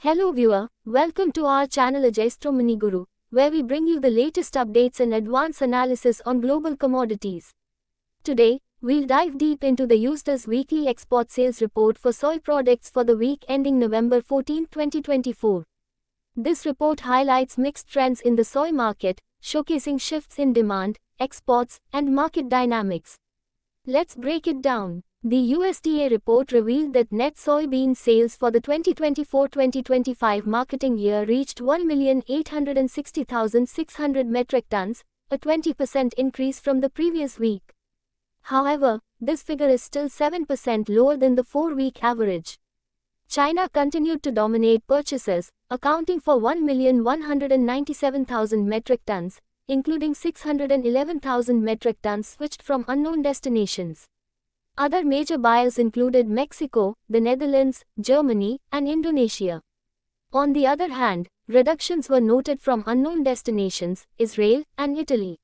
Hello viewer, welcome to our channel Ajastro Mini Guru, where we bring you the latest updates and advanced analysis on global commodities. Today, we'll dive deep into the USDA's weekly export sales report for soy products for the week ending November 14, 2024. This report highlights mixed trends in the soy market, showcasing shifts in demand, exports, and market dynamics. Let's break it down. The USDA report revealed that net soybean sales for the 2024-2025 marketing year reached 1,860,600 metric tons, a 20% increase from the previous week. However, this figure is still 7% lower than the 4-week average. China continued to dominate purchases, accounting for 1,197,000 metric tons, including 611,000 metric tons switched from unknown destinations. Other major buyers included Mexico, the Netherlands, Germany, and Indonesia. On the other hand, reductions were noted from unknown destinations, Israel, and Italy.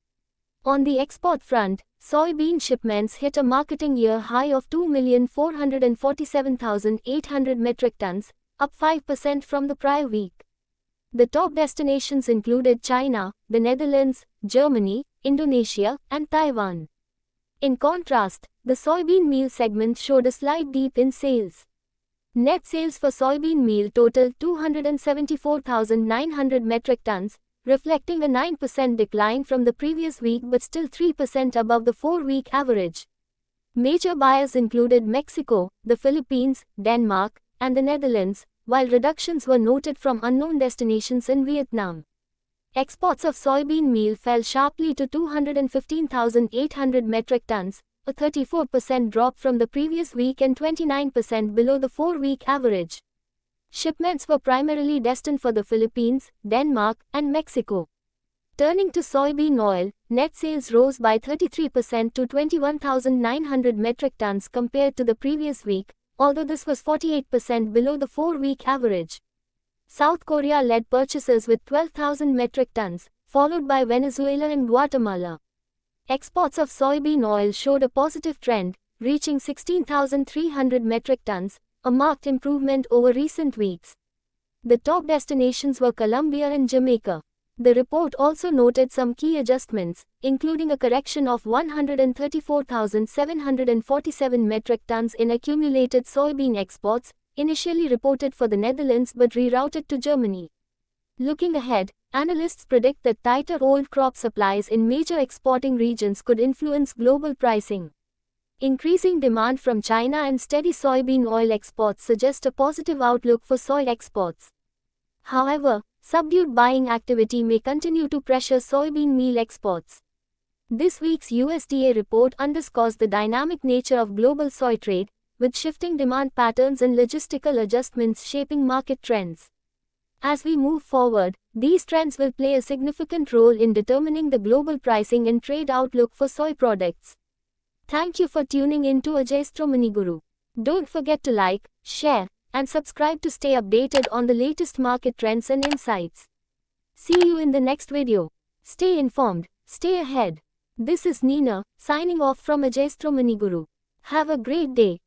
On the export front, soybean shipments hit a marketing year high of 2,447,800 metric tons, up 5% from the prior week. The top destinations included China, the Netherlands, Germany, Indonesia, and Taiwan. In contrast, the soybean meal segment showed a slight dip in sales. Net sales for soybean meal totaled 274,900 metric tons, reflecting a 9% decline from the previous week but still 3% above the 4-week average. Major buyers included Mexico, the Philippines, Denmark, and the Netherlands, while reductions were noted from unknown destinations in Vietnam. Exports of soybean meal fell sharply to 215,800 metric tons, a 34% drop from the previous week and 29% below the 4-week average. Shipments were primarily destined for the Philippines, Denmark, and Mexico. Turning to soybean oil, net sales rose by 33% to 21,900 metric tons compared to the previous week, although this was 48% below the 4-week average. South Korea led purchases with 12,000 metric tons, followed by Venezuela and Guatemala. Exports of soybean oil showed a positive trend, reaching 16,300 metric tons, a marked improvement over recent weeks. The top destinations were Colombia and Jamaica. The report also noted some key adjustments, including a correction of 134,747 metric tons in accumulated soybean exports, initially reported for the Netherlands but rerouted to Germany. Looking ahead, analysts predict that tighter old crop supplies in major exporting regions could influence global pricing. Increasing demand from China and steady soybean oil exports suggest a positive outlook for soy exports. However, subdued buying activity may continue to pressure soybean meal exports. This week's USDA report underscores the dynamic nature of global soy trade, with shifting demand patterns and logistical adjustments shaping market trends. As we move forward, these trends will play a significant role in determining the global pricing and trade outlook for soy products. Thank you for tuning in to Ajastro Mini Guru. Don't forget to like, share, and subscribe to stay updated on the latest market trends and insights. See you in the next video. Stay informed, stay ahead. This is Nina, signing off from Ajastro Mini Guru. Have a great day.